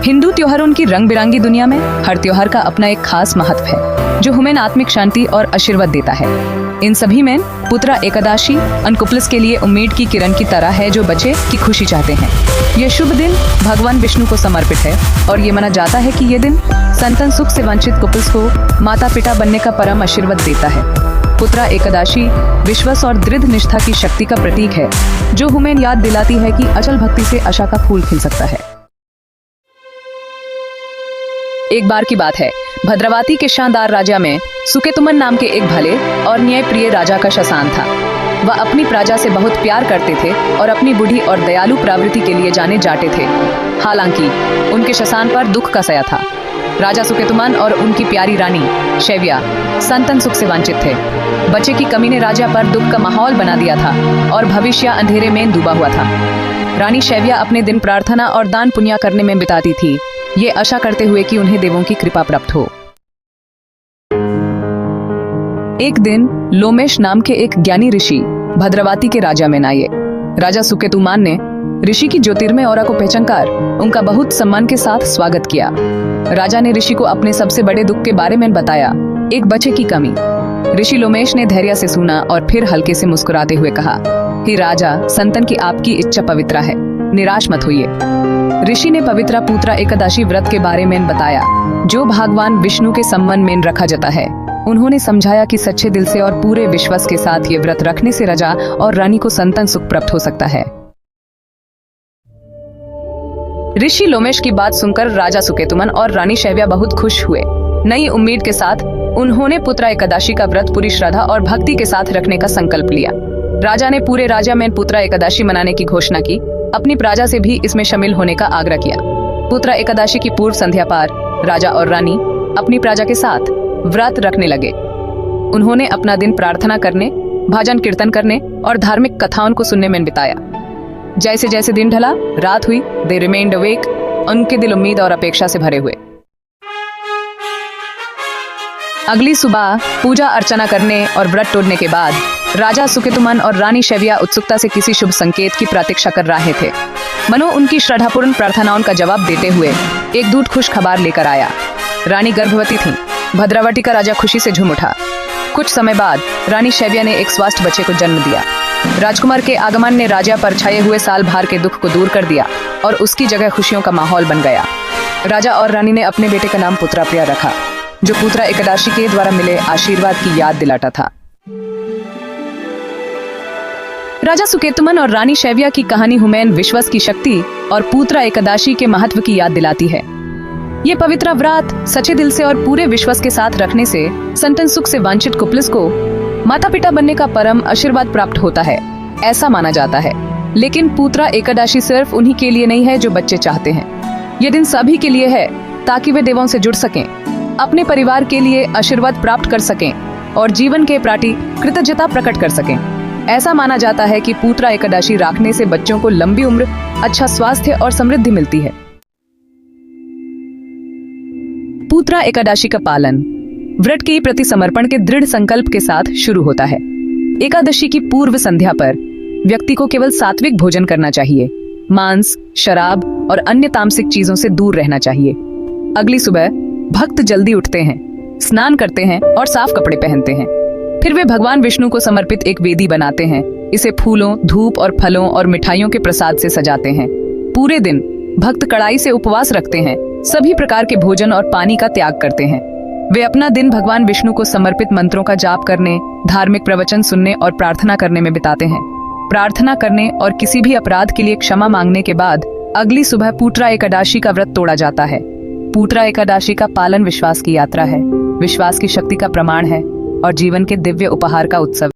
हिंदू त्योहारों की रंग बिरंगी दुनिया में हर त्योहार का अपना एक खास महत्व है जो हमें आत्मिक शांति और आशीर्वाद देता है। इन सभी में पुत्रा एकादशी अनकुप्लस के लिए उम्मीद की किरण की तरह है जो बच्चे की खुशी चाहते हैं। यह शुभ दिन भगवान विष्णु को समर्पित है और ये माना जाता है कि ये दिन संतान सुख से वंचित कपल्स को माता पिता बनने का परम आशीर्वाद देता है। पुत्रा एकादशी विश्वास और दृढ़ निष्ठा की शक्ति का प्रतीक है जो हमें याद दिलाती है कि अचल भक्ति से आशा का फूल खिल सकता है। एक बार की बात है, भद्रावती के शानदार राजा में सुकेतुमन नाम के एक भले और न्यायप्रिय राजा का शासन था। वह अपनी प्रजा से बहुत प्यार करते थे और अपनी बूढ़ी और दयालु प्रवृत्ति के लिए जाने जाते थे। हालांकि उनके शासन पर दुख का साया था। राजा सुकेतुमन और उनकी प्यारी रानी शैव्या संतान सुख से वंचित थे। बच्चे की कमी ने राजा पर दुख का माहौल बना दिया था और भविष्य अंधेरे में डूबा हुआ था। रानी शैव्या अपने दिन प्रार्थना और दान पुण्य करने में बिताती थी, ये आशा करते हुए कि उन्हें देवों की कृपा प्राप्त हो। एक दिन लोमेश नाम के एक ज्ञानी ऋषि भद्रावती के राजा में आए। राजा सुकेतुमान ने ऋषि की ज्योतिर्मय औरा को पहचानकर उनका बहुत सम्मान के साथ स्वागत किया। राजा ने ऋषि को अपने सबसे बड़े दुख के बारे में बताया, एक बच्चे की कमी। ऋषि लोमेश ने धैर्य से सुना और फिर हल्के से मुस्कुराते हुए कहा, हे राजा, संतान की आपकी इच्छा पवित्र है, निराश मत होइए। ऋषि ने पवित्र पुत्रा एकादशी व्रत के बारे में बताया जो भगवान विष्णु के संबंध में रखा जाता है। उन्होंने समझाया कि सच्चे दिल से और पूरे विश्वास के साथ ये व्रत रखने से राजा और रानी को संतान सुख प्राप्त हो सकता है। ऋषि लोमेश की बात सुनकर राजा सुकेतुमन और रानी शैव्या बहुत खुश हुए। नई उम्मीद के साथ उन्होंने पुत्रा एकादशी का व्रत पूरी श्रद्धा और भक्ति के साथ रखने का संकल्प लिया। राजा ने पूरे राज्य में पुत्रा एकादशी मनाने की घोषणा की, अपनी प्रजा से भी इसमें शामिल होने का आग्रह किया। पुत्रा एकादशी की पूर्व संध्या पर राजा और रानी अपनी प्रजा के साथ व्रत रखने लगे। उन्होंने अपना दिन प्रार्थना करने, भजन कीर्तन करने और धार्मिक कथाओं को सुनने में बिताया। जैसे जैसे दिन ढला, रात हुई, दे रिमेन्ड अवेक, उनके दिल उम्मीद और अपेक्षा से भरे हुए। अगली सुबह पूजा अर्चना करने और व्रत तोड़ने के बाद राजा सुकेतुमन और रानी शैव्या उत्सुकता से किसी शुभ संकेत की प्रतीक्षा कर रहे थे। मनो उनकी श्रद्धापूर्ण प्रार्थनाओं का जवाब देते हुए एक दूत खुश खबर लेकर आया। रानी गर्भवती थी। भद्रावती का राजा खुशी से झूम उठा। कुछ समय बाद रानी शैव्या ने एक स्वस्थ बच्चे को जन्म दिया। राजकुमार के आगमन ने राजा पर छाए हुए साल भर के दुख को दूर कर दिया और उसकी जगह खुशियों का माहौल बन गया। राजा और रानी ने अपने बेटे का नाम पुत्राप्रिया रखा, जो पुत्रा एकादशी के द्वारा मिले आशीर्वाद की याद दिलाता था। राजा सुकेतुमन और रानी शैव्या की कहानी हमें विश्वास की शक्ति और पुत्रा एकादशी के महत्व की याद दिलाती है। ये पवित्र व्रत सच्चे दिल से और पूरे विश्वास के साथ रखने से संतान सुख से वंचित कपल्स को माता पिता बनने का परम आशीर्वाद प्राप्त होता है, ऐसा माना जाता है। लेकिन पुत्रा एकादशी सिर्फ उन्हीं के लिए नहीं है जो बच्चे चाहते हैं। ये दिन सभी के लिए है ताकि वे देवों से जुड़ सकें, अपने परिवार के लिए आशीर्वाद प्राप्त कर सकें और जीवन के प्रति कृतज्ञता प्रकट कर सकें। ऐसा माना जाता है कि पुत्रा एकादशी रखने से बच्चों को लंबी उम्र, अच्छा स्वास्थ्य और समृद्धि मिलती है। पुत्रा एकादशी का पालन व्रत के प्रति समर्पण के दृढ़ संकल्प के साथ शुरू होता है। एकादशी की पूर्व संध्या पर व्यक्ति को केवल सात्विक भोजन करना चाहिए। मांस, शराब और अन्य तामसिक चीजों से दूर रहना चाहिए। अगली सुबह भक्त जल्दी उठते हैं, स्नान करते हैं और साफ कपड़े पहनते हैं। फिर वे भगवान विष्णु को समर्पित एक वेदी बनाते हैं। इसे फूलों, धूप और फलों और मिठाइयों के प्रसाद से सजाते हैं। पूरे दिन भक्त कड़ाई से उपवास रखते हैं, सभी प्रकार के भोजन और पानी का त्याग करते हैं। वे अपना दिन भगवान विष्णु को समर्पित मंत्रों का जाप करने, धार्मिक प्रवचन सुनने और प्रार्थना करने में बिताते हैं। प्रार्थना करने और किसी भी अपराध के लिए क्षमा मांगने के बाद अगली सुबह पुत्रा एकादशी का व्रत तोड़ा जाता है। पुत्रा एकादशी का पालन विश्वास की यात्रा है, विश्वास की शक्ति का प्रमाण है और जीवन के दिव्य उपहार का उत्सव।